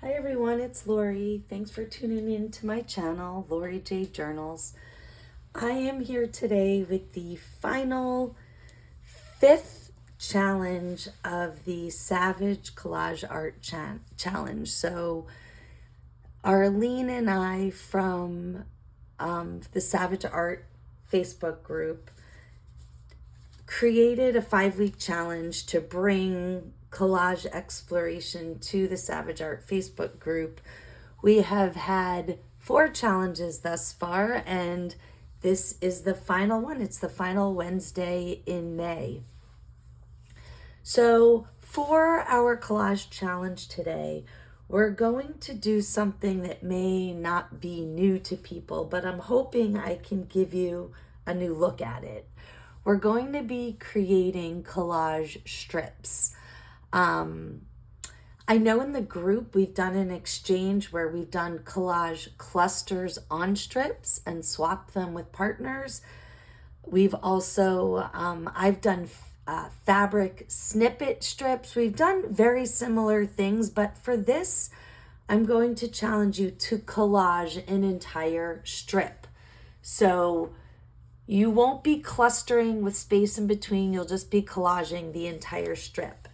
Hi everyone, it's Lori. Thanks for tuning in to my channel, Lori J Journals. I am here today with the final fifth challenge of the Savage Collage Art Challenge. So Arlene and I from the Savage Art Facebook group created a 5-week challenge to bring collage exploration to the Savage Art Facebook group. We have had 4 challenges thus far, and this is the final one. It's the final Wednesday in May. So for our collage challenge today, we're going to do something that may not be new to people, but I'm hoping I can give you a new look at it. We're going to be creating collage strips. I know in the group we've done an exchange where we've done collage clusters on strips and swapped them with partners. We've also, I've done fabric snippet strips. We've done very similar things, but for this, I'm going to challenge you to collage an entire strip. So you won't be clustering with space in between, you'll just be collaging the entire strip.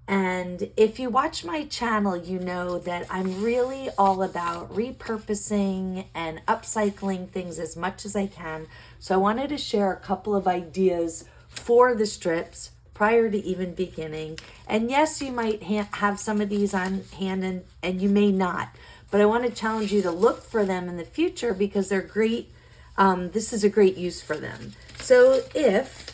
And if you watch my channel, you know that I'm really all about repurposing and upcycling things as much as I can. So I wanted to share a couple of ideas for the strips prior to even beginning. And yes, you might have some of these on hand and you may not, but I want to challenge you to look for them in the future because they're great. This is a great use for them. So if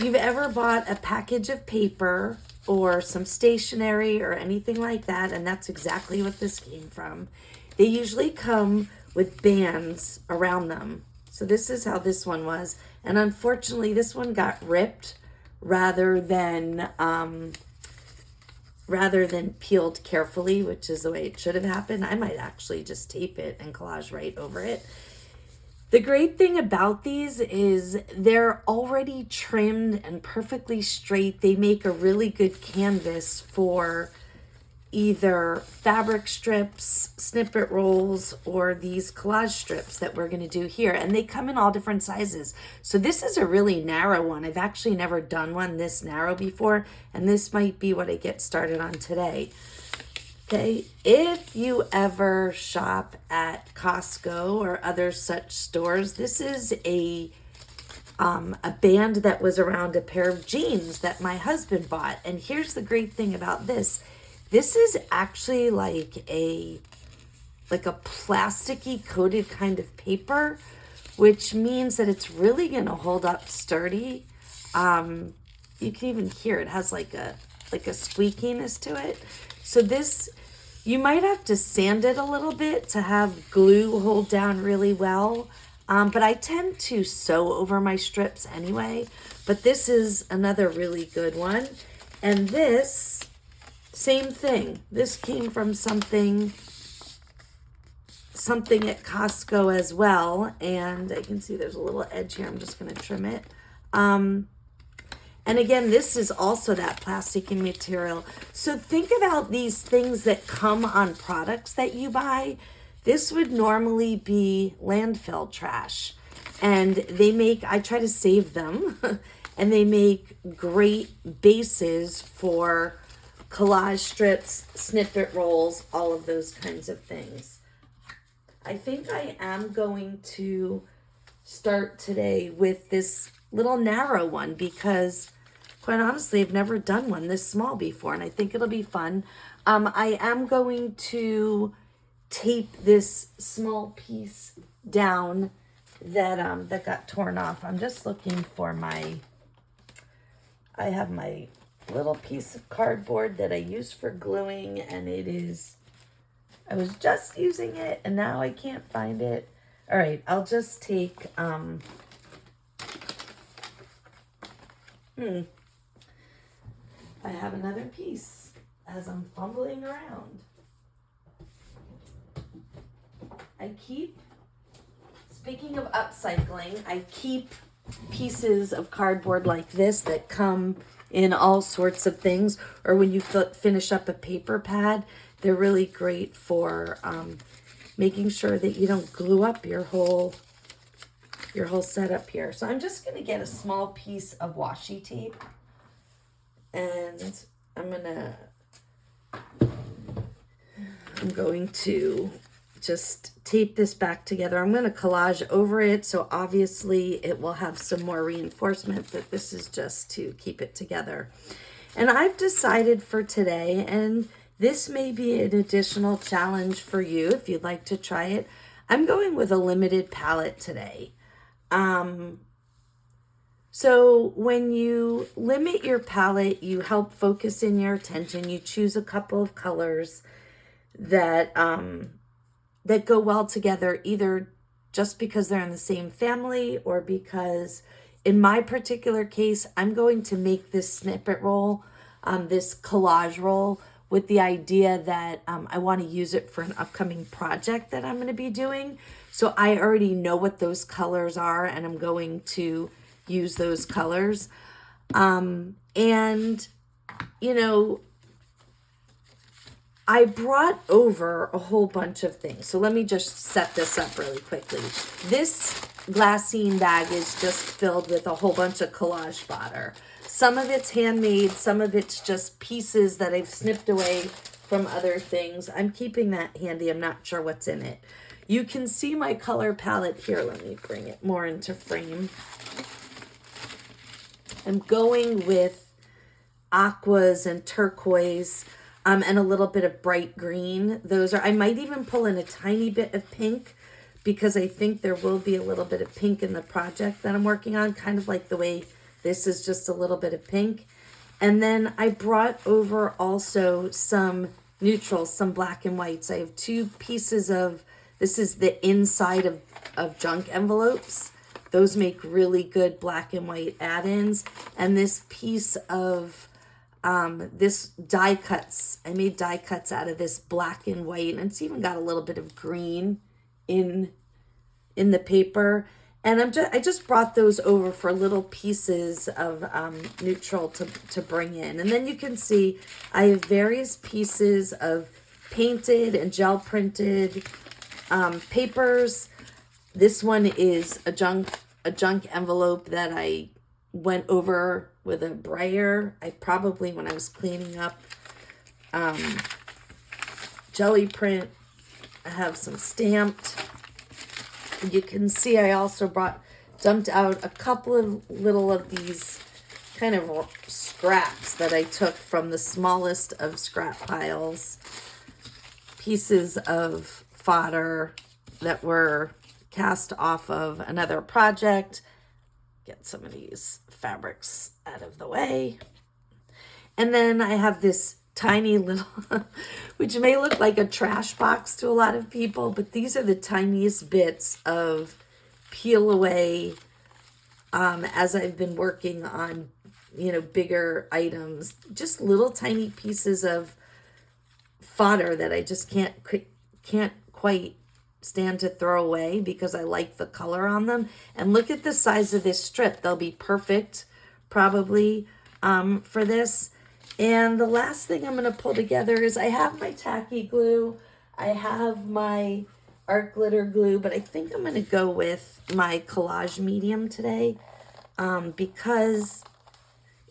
you've ever bought a package of paper or some stationery or anything like that, and that's exactly what this came from, they usually come with bands around them. So this is how this one was. And unfortunately, this one got ripped rather than peeled carefully, which is the way it should have happened. I might actually just tape it and collage right over it. The great thing about these is they're already trimmed and perfectly straight. They make a really good canvas for either fabric strips, snippet rolls, or these collage strips that we're going to do here. And they come in all different sizes. So this is a really narrow one. I've actually never done one this narrow before, and this might be what I get started on today. Okay, if you ever shop at Costco or other such stores, this is a band that was around a pair of jeans that my husband bought. And here's the great thing about this. This is actually like a plasticky coated kind of paper, which means that it's really going to hold up sturdy. You can even hear it has like a squeakiness to it. So this, you might have to sand it a little bit to have glue hold down really well. But I tend to sew over my strips anyway. But this is another really good one. And this, same thing. This came from something at Costco as well. And I can see there's a little edge here. I'm just going to trim it. And again, this is also that plasticky material. So think about these things that come on products that you buy. This would normally be landfill trash. And I try to save them, and they make great bases for collage strips, snippet rolls, all of those kinds of things. I think I am going to start today with this little narrow one because quite honestly, I've never done one this small before, and I think it'll be fun. I am going to tape this small piece down that got torn off. I'm just looking for I have my little piece of cardboard that I use for gluing, and I was just using it, and now I can't find it. All right, I'll just take, I have another piece as I'm fumbling around. Speaking of upcycling, I keep pieces of cardboard like this that come in all sorts of things. Or when you finish up a paper pad, they're really great for making sure that you don't glue up your whole setup here. So I'm just going to get a small piece of washi tape, and I'm going to just tape this back together. I'm going to collage over it, so obviously it will have some more reinforcement, but this is just to keep it together. And I've decided for today, and this may be an additional challenge for you if you'd like to try it, I'm going with a limited palette today. So when you limit your palette, you help focus in your attention. You choose a couple of colors that that go well together, either just because they're in the same family or because, in my particular case, I'm going to make this snippet roll, this collage roll, with the idea that I want to use it for an upcoming project that I'm going to be doing. So I already know what those colors are, and I'm going to use those colors. And, you know, I brought over a whole bunch of things. So let me just set this up really quickly. This glassine bag is just filled with a whole bunch of collage fodder. Some of it's handmade, some of it's just pieces that I've snipped away from other things. I'm keeping that handy. I'm not sure what's in it. You can see my color palette here. Let me bring it more into frame. I'm going with aquas and turquoise, and a little bit of bright green. Those are, I might even pull in a tiny bit of pink, because I think there will be a little bit of pink in the project that I'm working on, kind of like the way this is just a little bit of pink. And then I brought over also some neutrals, some black and whites. I have two pieces of, this is the inside of junk envelopes. Those make really good black and white add-ins. And this piece of this die cuts, I made die cuts out of this black and white, and it's even got a little bit of green in the paper. And I just brought those over for little pieces of neutral to bring in. And then you can see I have various pieces of painted and gel printed papers. This one is a junk envelope that I went over with a brayer. I probably, when I was cleaning up, jelly print. I have some stamped. You can see I also dumped out a couple of little of these kind of scraps that I took from the smallest of scrap piles. Pieces of fodder that were cast off of another project. Get some of these fabrics out of the way. And then I have this tiny little, which may look like a trash box to a lot of people, but these are the tiniest bits of peel away as I've been working on, you know, bigger items. Just little tiny pieces of fodder that I just can't quite stand to throw away because I like the color on them. And look at the size of this strip. They'll be perfect probably for this. And the last thing I'm going to pull together is I have my tacky glue. I have my art glitter glue, but I think I'm going to go with my collage medium today because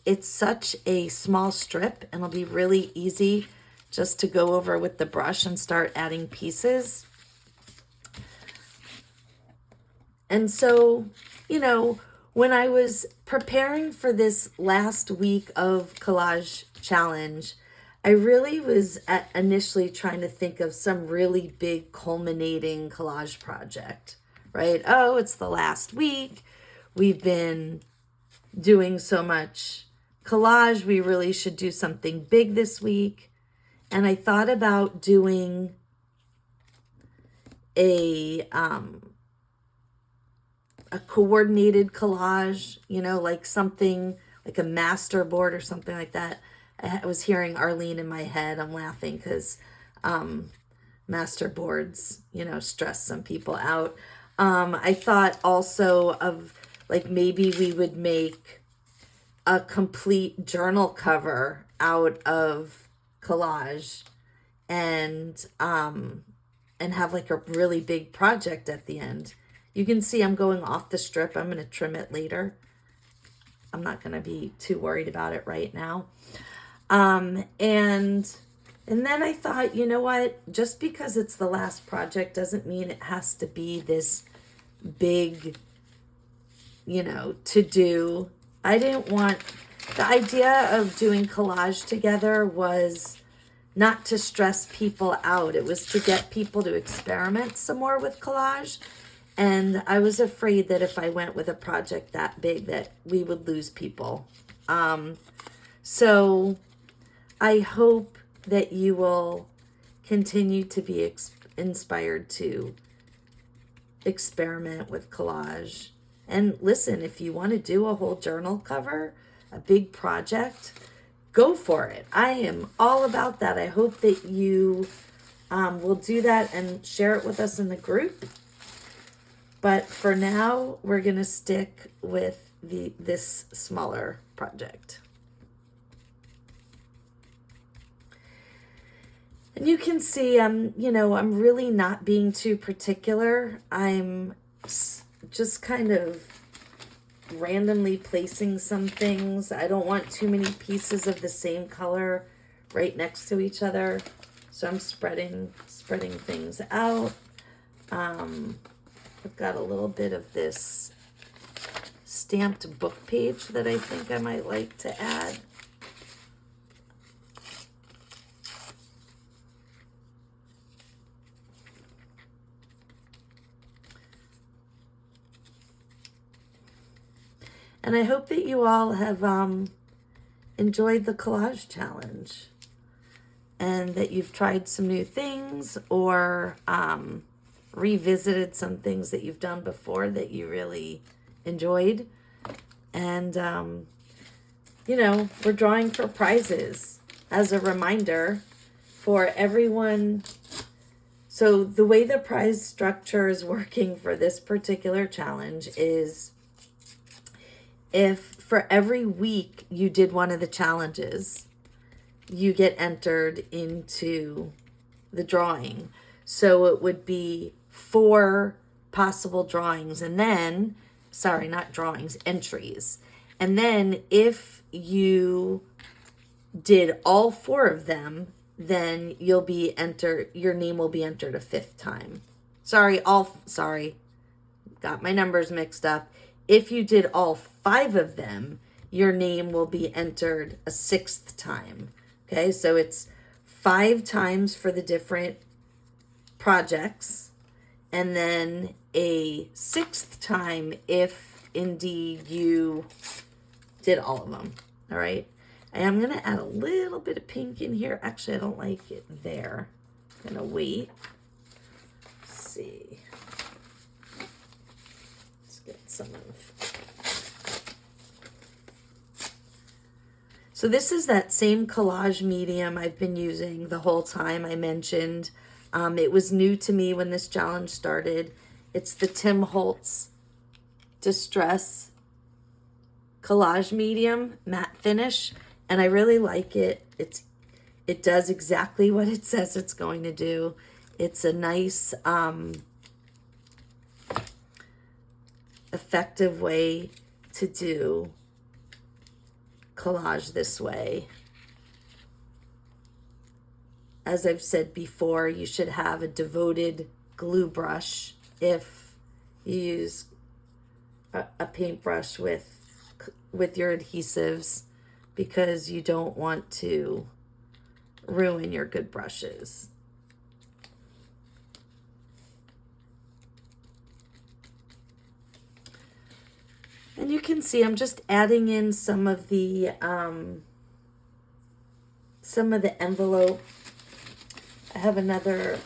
it's such a small strip, and it'll be really easy just to go over with the brush and start adding pieces. And so, you know, when I was preparing for this last week of collage challenge, I really was initially trying to think of some really big culminating collage project, right? Oh, it's the last week. We've been doing so much collage. We really should do something big this week. And I thought about doing a coordinated collage, you know, like something like a master board or something like that. I was hearing Arlene in my head. I'm laughing because master boards, you know, stress some people out. I thought also of like maybe we would make a complete journal cover out of collage and have like a really big project at the end. You can see I'm going off the strip. I'm going to trim it later. I'm not going to be too worried about it right now. And then I thought, you know what? Just because it's the last project doesn't mean it has to be this big, to do. I didn't want, the idea of doing collage together was not to stress people out. It was to get people to experiment some more with collage. And I was afraid that if I went with a project that big that we would lose people. So I hope that you will continue to be inspired to experiment with collage. And listen, if you want to do a whole journal cover, a big project, go for it. I am all about that. I hope that you will do that and share it with us in the group. But for now, we're going to stick with this smaller project. And you can see, I'm really not being too particular. I'm just kind of randomly placing some things. I don't want too many pieces of the same color right next to each other. So I'm spreading things out. I've got a little bit of this stamped book page that I think I might like to add. And I hope that you all have enjoyed the collage challenge and that you've tried some new things or revisited some things that you've done before that you really enjoyed. And, we're drawing for prizes as a reminder for everyone. So the way the prize structure is working for this particular challenge is if for every week you did one of the challenges, you get entered into the drawing. So it would be 4 possible drawings and then, not drawings, entries. And then if you did all 4 of them, then your name will be entered a 5th time. Got my numbers mixed up. If you did all 5 of them, your name will be entered a 6th time. Okay, so it's 5 times for the different projects, and then a 6th time if indeed you did all of them. All right, and I'm going to add a little bit of pink in here. Actually, I don't like it there. I'm going to wait. Let's see. Let's get some of... So this is that same collage medium I've been using the whole time I mentioned. It was new to me when this challenge started. It's the Tim Holtz Distress Collage Medium Matte Finish, and I really like it. It does exactly what it says it's going to do. It's a nice, effective way to do collage this way. As I've said before, you should have a devoted glue brush if you use a paintbrush with your adhesives, because you don't want to ruin your good brushes. And you can see I'm just adding in some of the envelope. I have another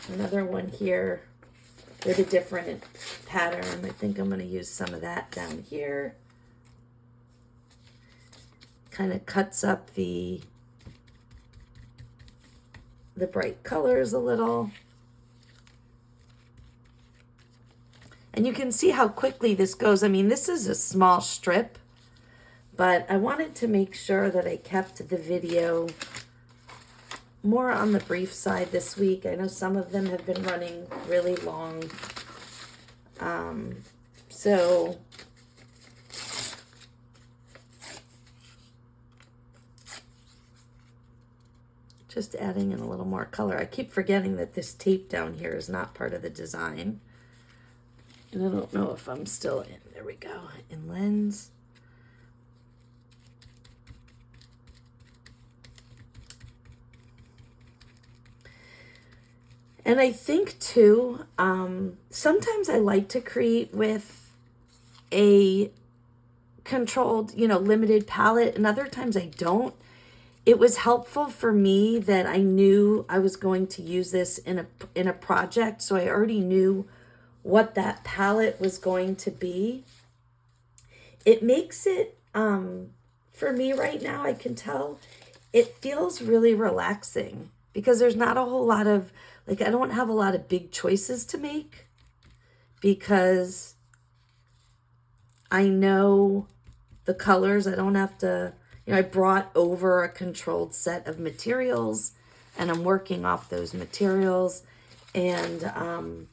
one here with a different pattern. I think I'm going to use some of that down here. Kind of cuts up the bright colors a little. And you can see how quickly this goes. I mean, this is a small strip, But I wanted to make sure that I kept the video more on the brief side this week. I know some of them have been running really long. So just adding in a little more color. I keep forgetting that this tape down here is not part of the design. And I don't know if I'm still in. There we go. In lens. And I think too, sometimes I like to create with a controlled, limited palette, and other times I don't. It was helpful for me that I knew I was going to use this in a project, so I already knew what that palette was going to be. It makes it, for me right now, I can tell, it feels really relaxing because there's not a whole lot of, I don't have a lot of big choices to make because I know the colors. I don't have to, I brought over a controlled set of materials and I'm working off those materials, and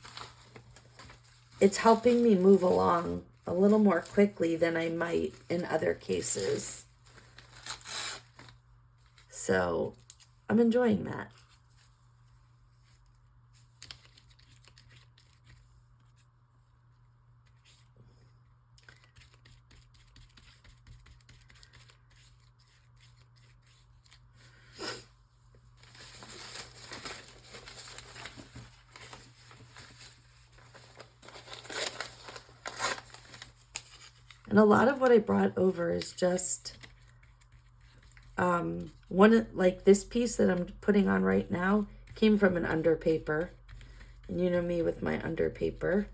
it's helping me move along a little more quickly than I might in other cases. So I'm enjoying that. And a lot of what I brought over is just like this piece that I'm putting on right now came from an underpaper. And you know me with my underpaper.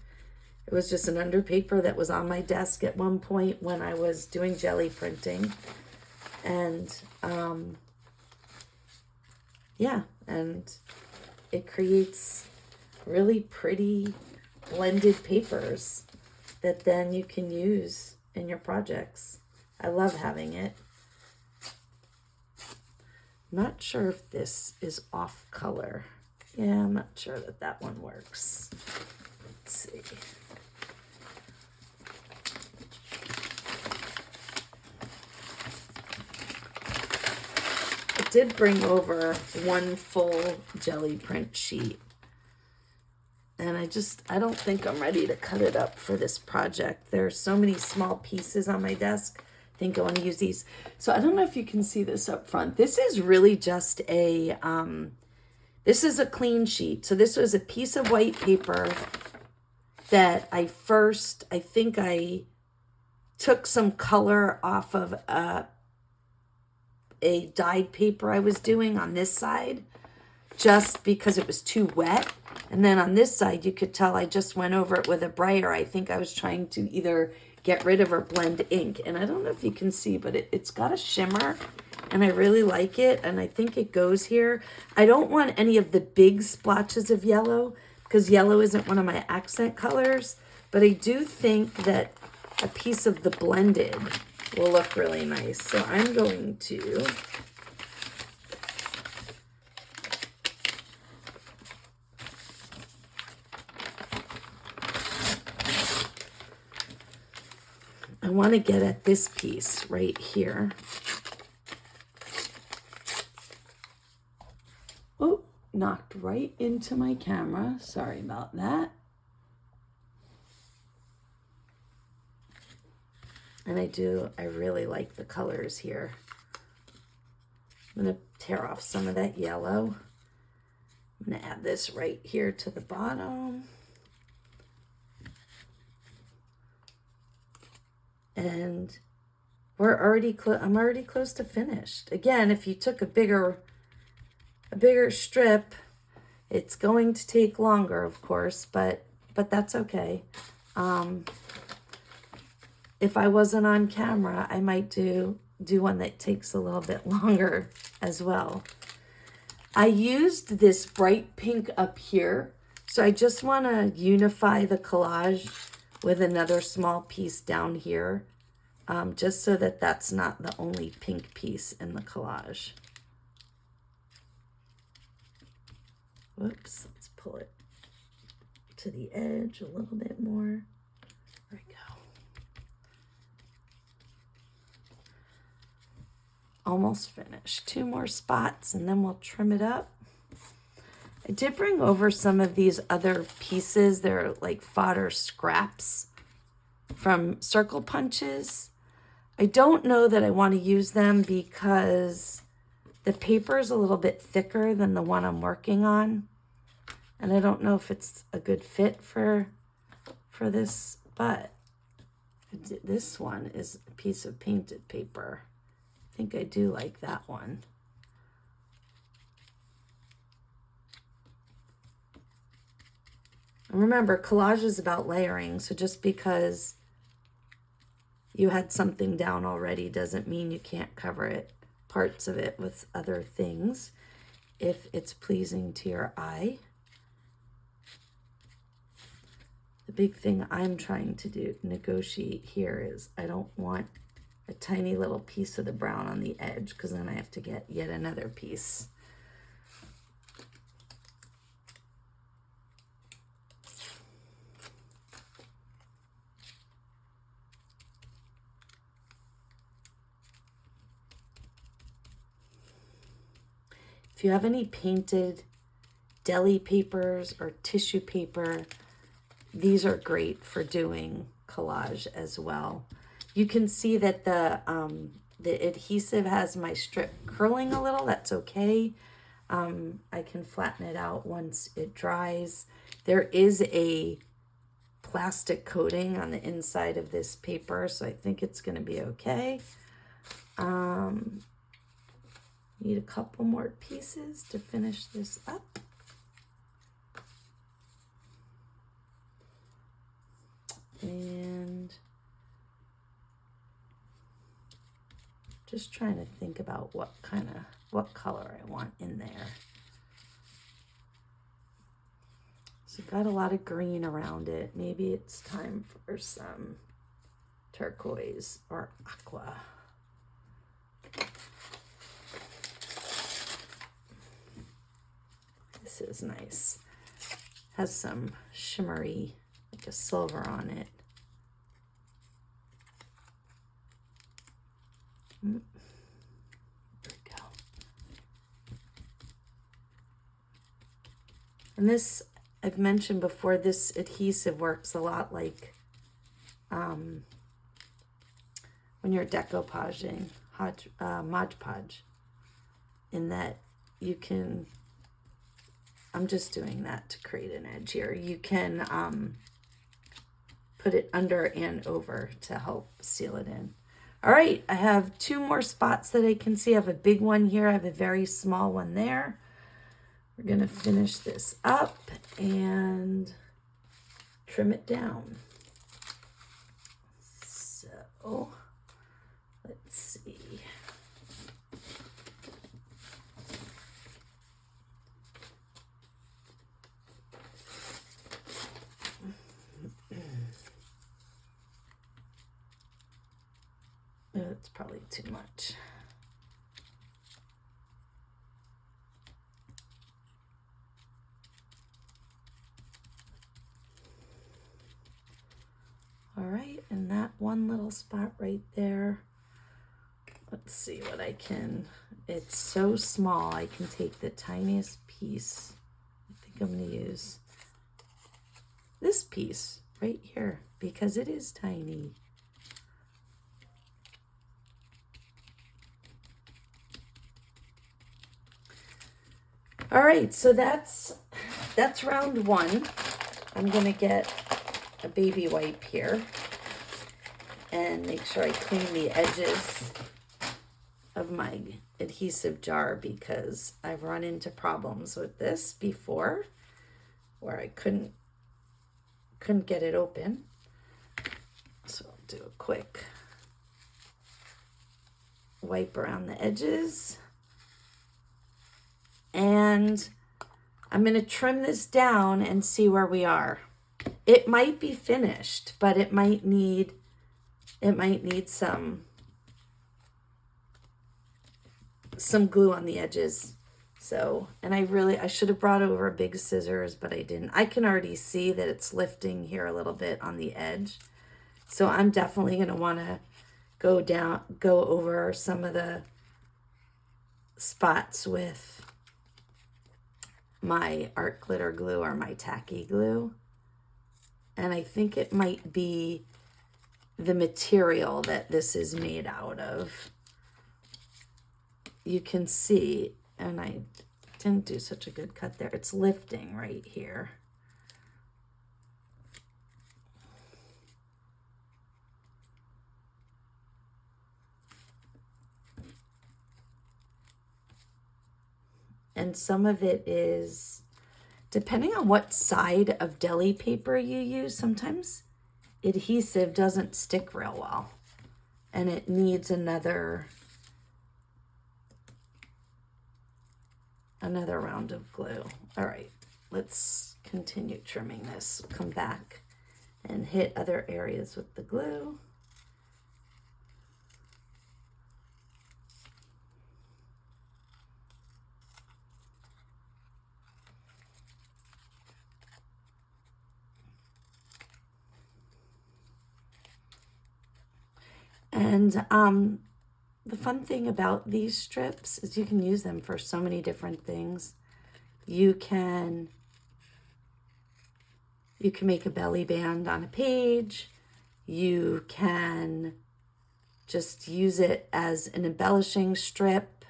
It was just an underpaper that was on my desk at one point when I was doing jelly printing. And yeah, and it creates really pretty blended papers that then you can use in your projects. I love having it. Not sure if this is off color. Yeah, I'm not sure that that one works. Let's see. I did bring over one full jelly print sheet. And I don't think I'm ready to cut it up for this project. There are so many small pieces on my desk. I think I want to use these. So I don't know if you can see this up front. This is really just this is a clean sheet. So this was a piece of white paper that I think I took some color off of a dyed paper I was doing on this side just because it was too wet. And then on this side, you could tell I just went over it with a brayer. I think I was trying to either get rid of or blend ink. And I don't know if you can see, but it's got a shimmer and I really like it. And I think it goes here. I don't want any of the big splotches of yellow because yellow isn't one of my accent colors. But I do think that a piece of the blended will look really nice. So I'm going to I want to get at this piece right here. Oh, knocked right into my camera. Sorry about that. And I really like the colors here. I'm going to tear off some of that yellow. I'm going to add this right here to the bottom. And I'm already close to finished. Again, if you took a bigger strip, it's going to take longer, of course, but that's okay. If I wasn't on camera, I might do one that takes a little bit longer as well. I used this bright pink up here, so I just want to unify the collage with another small piece down here just so that that's not the only pink piece in the collage. Whoops, let's pull it to the edge a little bit more. There we go. Almost finished. 2 more spots and then we'll trim it up. I did bring over some of these other pieces. They're like fodder scraps from circle punches. I don't know that I want to use them because the paper is a little bit thicker than the one I'm working on. And I don't know if it's a good fit for this, but this one is a piece of painted paper. I think I do like that one. And remember, collage is about layering, so just because you had something down already doesn't mean you can't cover it, parts of it, with other things if it's pleasing to your eye. The big thing I'm trying to negotiate here is I don't want a tiny little piece of the brown on the edge because then I have to get yet another piece. If you have any painted deli papers or tissue paper, these are great for doing collage as well. You can see that the adhesive has my strip curling a little. That's okay. I can flatten it out once it dries. There is a plastic coating on the inside of this paper, so I think it's going to be okay. Need a couple more pieces to finish this up. And just trying to think about what color I want in there. So got a lot of green around it. Maybe it's time for some turquoise or aqua. This is nice. Has some shimmery, like a silver on it. There we go. And this, I've mentioned before, this adhesive works a lot like when you're decoupaging, Mod Podge, in that you can, I'm just doing that to create an edge here. You can put it under and over to help seal it in. All right, I have 2 more spots that I can see. I have a big one here. I have a very small one there. We're going to finish this up and trim it down. So, let's see. It's probably too much. All right, and that one little spot right there, let's see what I can, it's so small, I can take the tiniest piece. I think I'm gonna use this piece right here because it is tiny. All right, so that's round 1. I'm gonna get a baby wipe here and make sure I clean the edges of my adhesive jar because I've run into problems with this before where I couldn't get it open. So I'll do a quick wipe around the edges. And I'm going to trim this down and see where we are. It might be finished, but it might need it might need some glue on the edges. So, and I should have brought over big scissors, but I didn't. I can already see that it's lifting here a little bit on the edge. So I'm definitely going to want to go over some of the spots with my art glitter glue or my tacky glue. And I think it might be the material that this is made out of. You can see, and I didn't do such a good cut there. It's lifting right here. And some of it is, depending on what side of deli paper you use, sometimes adhesive doesn't stick real well. And it needs another round of glue. All right, let's continue trimming this. Come back and hit other areas with the glue. And the fun thing about these strips is you can use them for so many different things. You can make a belly band on a page. You can just use it as an embellishing strip.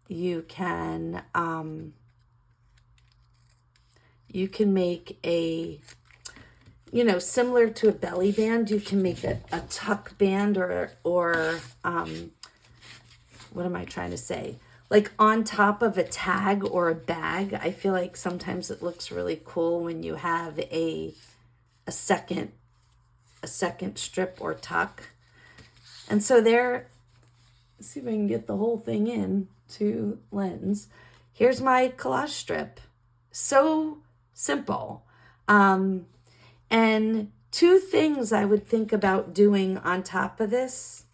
You can make a, similar to a belly band, you can make a tuck band or what am I trying to say? Like on top of a tag or a bag. I feel like sometimes it looks really cool when you have a second strip or tuck. And so there, let's see if I can get the whole thing in to lens. Here's my collage strip. So simple. And two things I would think about doing on top of this.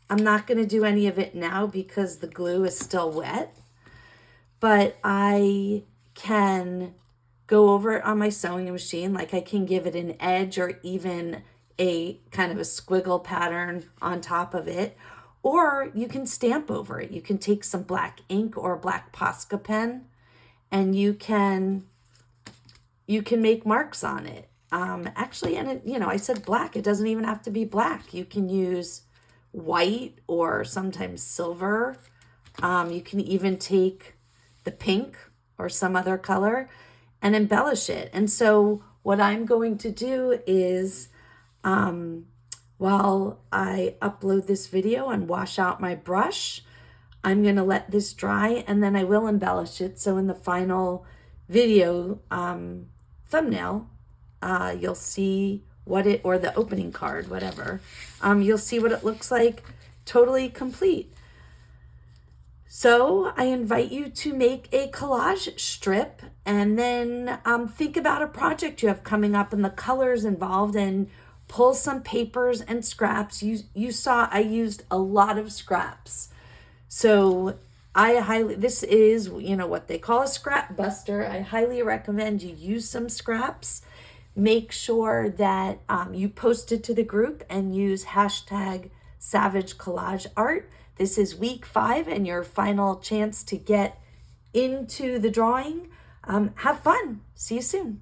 I'm not going to do any of it now because the glue is still wet, but I can go over it on my sewing machine. Like I can give it an edge or even a kind of a squiggle pattern on top of it, or you can stamp over it. You can take some black ink or a black Posca pen and you can make marks on it. Actually, and it, I said black, it doesn't even have to be black. You can use white or sometimes silver. You can even take the pink or some other color and embellish it. And so what I'm going to do is, while I upload this video and wash out my brush, I'm going to let this dry and then I will embellish it. So in the final video thumbnail, you'll see or the opening card, whatever, you'll see what it looks like totally complete. So I invite you to make a collage strip and then think about a project you have coming up and the colors involved, and pull some papers and scraps. You saw I used a lot of scraps. So this is, what they call a scrap buster. I highly recommend you use some scraps. Make sure that you post it to the group and use hashtag Savage Collage Art. This is week 5 and your final chance to get into the drawing. Have fun. See you soon.